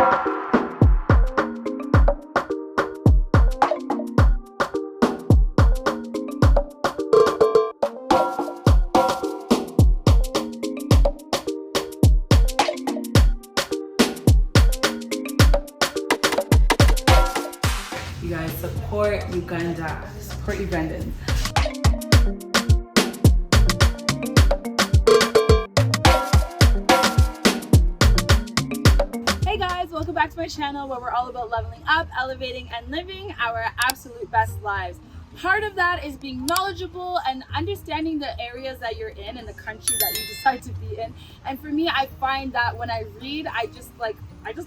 You guys support Uganda, support Ugandans. Hey guys, welcome back to my channel where we're all about leveling up, elevating, and living our absolute best lives. Part of that is being knowledgeable and understanding the areas that you're in and the country that you decide to be in. And for me, I find that when I read, I just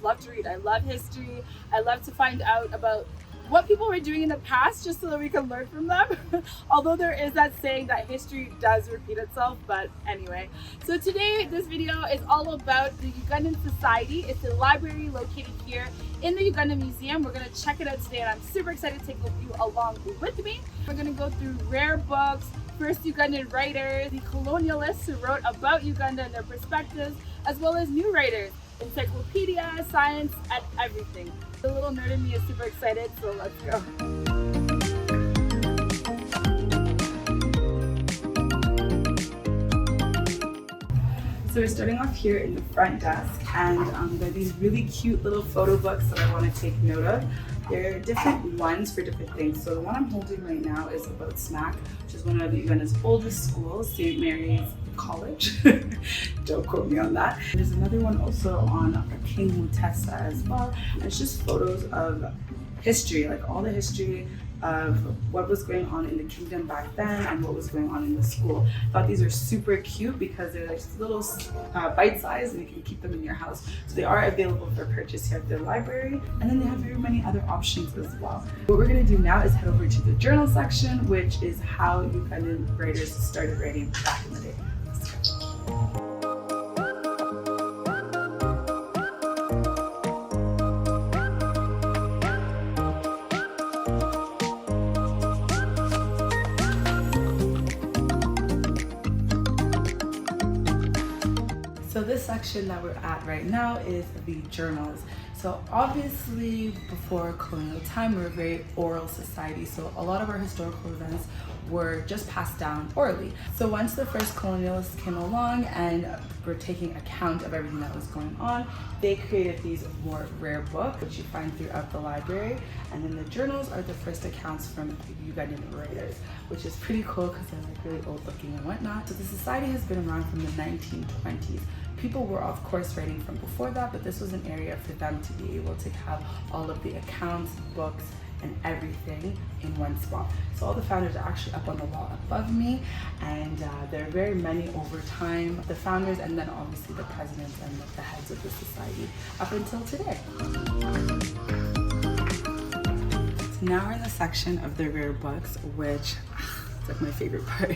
love to read. I love history. I love to find out about what people were doing in the past just so that we can learn from them. Although there is that saying that history does repeat itself, but anyway. So today, this video is all about the Ugandan Society. It's a library located here in the Uganda Museum. We're gonna check it out today and I'm super excited to take you along with me. We're gonna go through rare books, first Ugandan writers, the colonialists who wrote about Uganda and their perspectives, as well as new writers, encyclopedia, science, and everything. The little nerd in me is super excited, so let's go. So we're starting off here in the front desk, and there are these really cute little photo books that I want to take note of. There are different ones for different things. So the one I'm holding right now is about SMAC, which is one of Uganda's oldest schools, St. Mary's College. Don't quote me on that. There's another one also on King Mutesa as well. And it's just photos of history, like all the history of what was going on in the kingdom back then and what was going on in the school. I thought these are super cute because they're like little bite size and you can keep them in your house. So they are available for purchase here at the library, and then they have very many other options as well. What we're going to do now is head over to the journal section, which is how Ugandan writers started writing back in the day. Let's go. So this section that we're at right now is the journals. So obviously before colonial time, we were a very oral society. So a lot of our historical events were just passed down orally. So once the first colonialists came along and were taking account of everything that was going on, they created these more rare books, which you find throughout the library. And then the journals are the first accounts from Ugandan writers, which is pretty cool because they're like really old looking and whatnot. So the society has been around from the 1920s. People were of course writing from before that, but this was an area for them to be able to have all of the accounts, books, and everything in one spot. So all the founders are actually up on the wall above me, and there are very many over time. The founders and then obviously the presidents and the heads of the society up until today. So now we're in the section of the rare books, which is like my favorite part.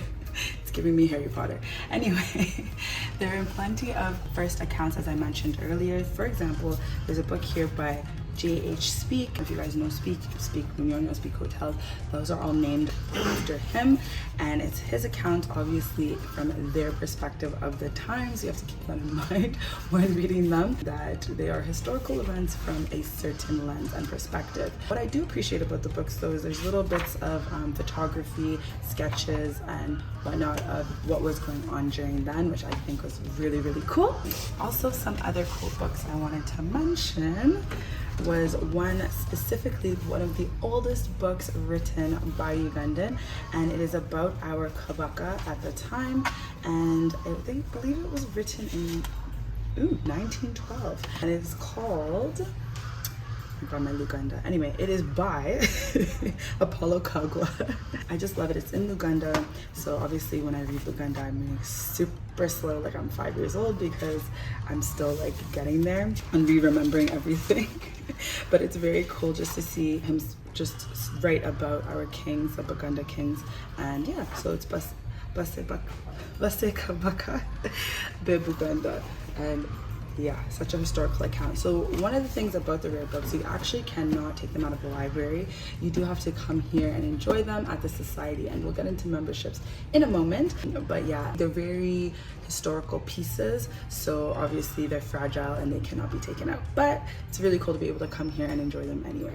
It's giving me Harry Potter. Anyway, there are plenty of first accounts, as I mentioned earlier. For example, there's a book here by J.H. Speak. If you guys know Speak Munyonyo, Speak Hotels, those are all named after him, and it's his account obviously from their perspective of the times. You have to keep that in mind when reading them, that they are historical events from a certain lens and perspective. What I do appreciate about the books though is there's little bits of photography, sketches, and whatnot of what was going on during then, which I think was really, really cool. Also, some other cool books I wanted to mention was one specifically, one of the oldest books written by Ugandan, and it is about our kabaka at the time, and I believe it was written in 1912, and it is called, I got my Luganda. Anyway, it is by Apollo Kagwa. I just love it. It's in Luganda, so obviously when I read Luganda, I'm like super slow, like I'm 5 years old, because I'm still like getting there and re-remembering everything. But it's very cool just to see him just write about our kings, the Buganda kings, and yeah, so it's Base Kabaka Be Buganda, and Yeah, such a historical account. So one of the things about the rare books, you actually cannot take them out of the library. You do have to come here and enjoy them at the society, and we'll get into memberships in a moment. But yeah, they're very historical pieces, so obviously they're fragile and they cannot be taken out. But it's really cool to be able to come here and enjoy them anyway.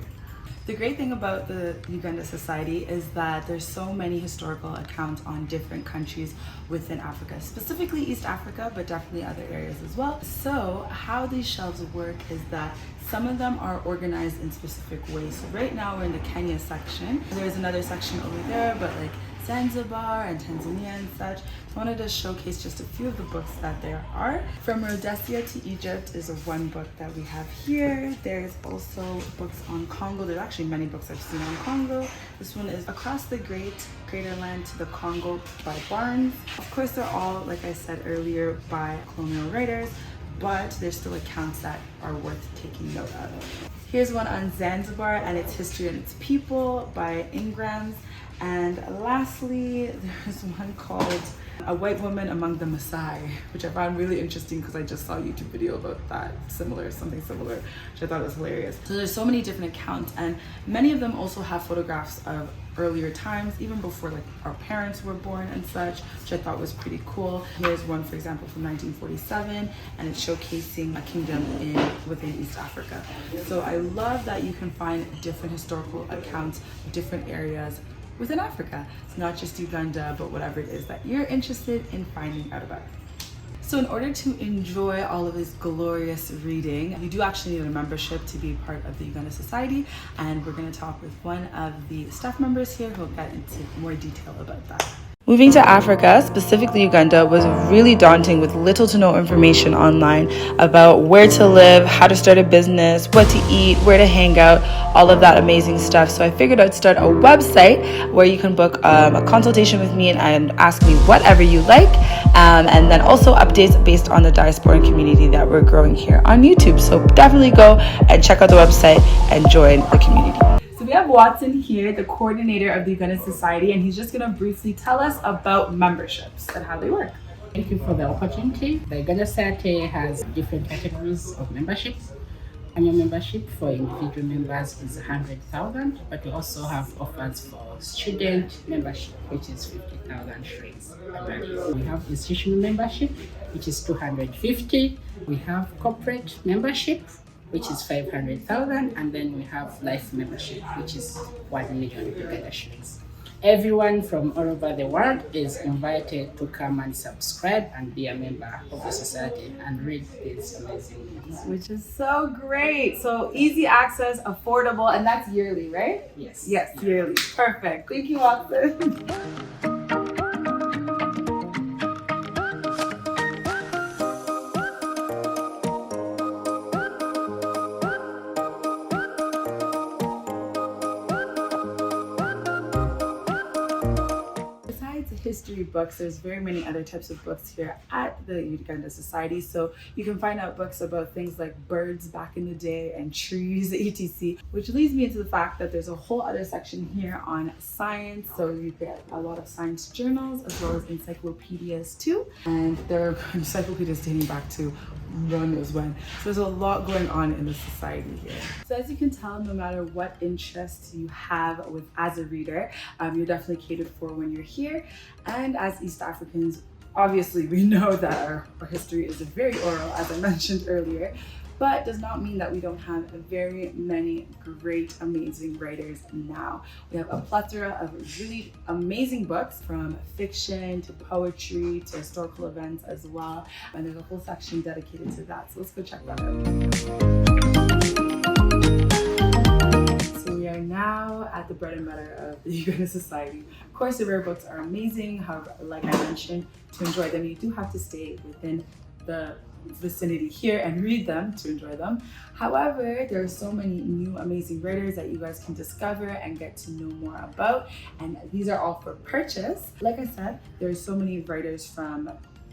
The great thing about the Uganda Society is that there's so many historical accounts on different countries within Africa, specifically East Africa, but definitely other areas as well. So how these shelves work is that some of them are organized in specific ways. So right now we're in the Kenya section. There's another section over there, but like Zanzibar and Tanzania and such. I wanted to showcase just a few of the books that there are. From Rhodesia to Egypt is one book that we have here. There's also books on Congo. There's actually many books I've seen on Congo. This one is Across the Great Craterland to the Congo by Barnes. Of course, they're all, like I said earlier, by colonial writers, but there's still accounts that are worth taking note of. Here's one on Zanzibar and its history and its people by Ingrams. And lastly, there's one called A White Woman Among the Maasai, which I found really interesting because I just saw a YouTube video about that, something similar, which I thought was hilarious. So there's so many different accounts, and many of them also have photographs of earlier times, even before like our parents were born and such, which I thought was pretty cool. Here's one, for example, from 1947, and it's showcasing a kingdom within East Africa. So I love that you can find different historical accounts, different areas within Africa. It's not just Uganda, but whatever it is that you're interested in finding out about. So in order to enjoy all of this glorious reading, you do actually need a membership to be part of the Uganda Society, and we're going to talk with one of the staff members here who'll get into more detail about that. Moving to Africa, specifically Uganda, was really daunting with little to no information online about where to live, how to start a business, what to eat, where to hang out, all of that amazing stuff. So I figured I'd start a website where you can book a consultation with me and ask me whatever you like, and then also updates based on the diaspora community that we're growing here on YouTube. So definitely go and check out the website and join the community. So we have Watson here, the coordinator of the Uganda Society, and he's just going to briefly tell us about memberships and how they work. Thank you for the opportunity. The Uganda Society has different categories of memberships. Annual membership for individual members is 100,000, but we also have offers for student membership, which is 50,000 shillings annually. We have institutional membership, which is 250. We have corporate membership, which is 500,000, and then we have life membership, which is 1 million Uganda shillings. Everyone from all over the world is invited to come and subscribe and be a member of the society and read these amazing books. Which is so great. So easy access, affordable, and that's yearly, right? Yes. Yes, yearly. Perfect. Thank you, Watson. History books, there's very many other types of books here at the Uganda Society. So you can find out books about things like birds back in the day and trees, etc. Which leads me into the fact that there's a whole other section here on science. So you get a lot of science journals as well as encyclopedias too. And there are encyclopedias dating back to God knows when. So there's a lot going on in the society here. So as you can tell, no matter what interests you have as a reader, you're definitely catered for when you're here. And as East Africans, obviously we know that our history is very oral, as I mentioned earlier, but does not mean that we don't have very many great, amazing writers now. We have a plethora of really amazing books, from fiction to poetry to historical events as well. And there's a whole section dedicated to that. So let's go check that out. So we are now at the bread and butter of the Uganda Society. Of course, the rare books are amazing. However, like I mentioned, to enjoy them, you do have to stay within the vicinity here and read them to enjoy them. However, there are so many new amazing writers that you guys can discover and get to know more about, and these are all for purchase. Like I said, there are so many writers from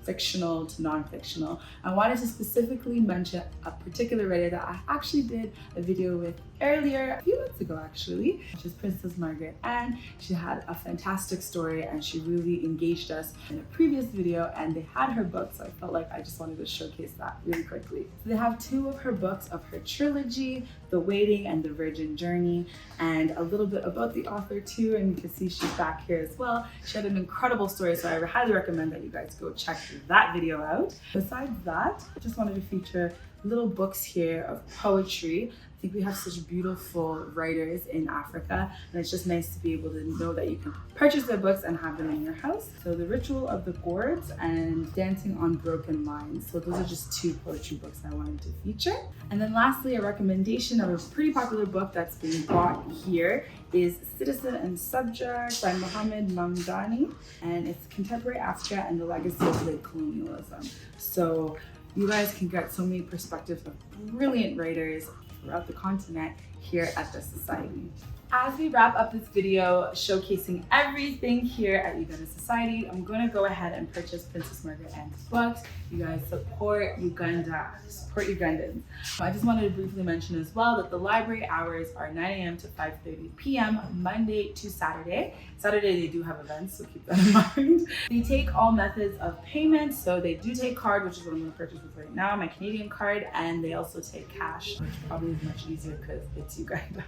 fictional to non-fictional. I wanted to specifically mention a particular writer that I actually did a video with earlier, a few months ago actually, which is Princess Margaret Anne. She had a fantastic story and she really engaged us in a previous video, and they had her book, so I felt like I just wanted to showcase that really quickly. So they have two of her books of her trilogy, The Waiting and The Virgin Journey, and a little bit about the author too, and you can see she's back here as well. She had an incredible story, so I highly recommend that you guys go check that video out. Besides that, I just wanted to feature little books here of poetry. I think we have such beautiful writers in Africa, and it's just nice to be able to know that you can purchase their books and have them in your house. So The Ritual of the Gourds and Dancing on Broken Lines. So those are just two poetry books I wanted to feature. And then lastly, a recommendation of a pretty popular book that's being bought here is Citizen and Subject by Mohammed Mamdani, and it's Contemporary Africa and the Legacy of Late Colonialism. So you guys can get so many perspectives of brilliant writers throughout the continent here at the Society. As we wrap up this video showcasing everything here at Uganda Society, I'm going to go ahead and purchase Princess Margaret Anne's books. You guys support Uganda, support Ugandans. I just wanted to briefly mention as well that the library hours are 9 a.m. to 5:30 p.m. Monday to Saturday. Saturday they do have events, so keep that in mind. They take all methods of payment, so they do take card, which is what I'm going to purchase with right now, my Canadian card, and they also take cash, which probably is much easier because it's Uganda.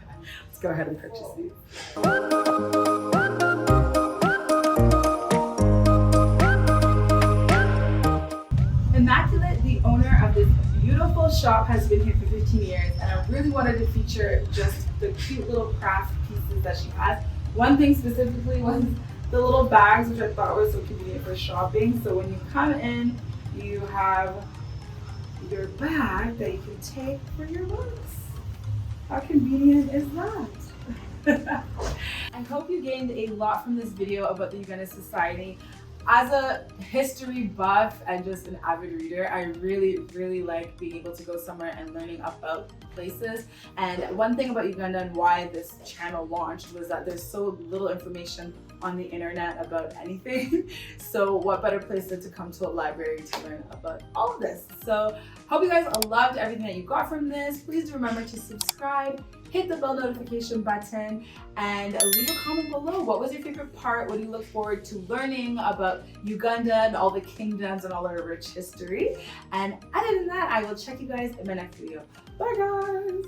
Let's go ahead and purchase these. Immaculate, the owner of this beautiful shop, has been here for 15 years, and I really wanted to feature just the cute little craft pieces that she has. One thing specifically was the little bags, which I thought was so convenient for shopping. So when you come in, you have your bag that you can take for your books. How convenient is that? I hope you gained a lot from this video about the Uganda Society. As a history buff and just an avid reader, I really like being able to go somewhere and learning about places. And one thing about Uganda and why this channel launched was that there's so little information on the internet about anything. So what better place than to come to a library to learn about all of this. So hope you guys loved everything that you got from this. Please do remember to subscribe, hit the bell notification button, and leave a comment below. What was your favorite part? What do you look forward to learning about Uganda and all the kingdoms and all our rich history? And other than that, I will check you guys in my next video. Bye guys!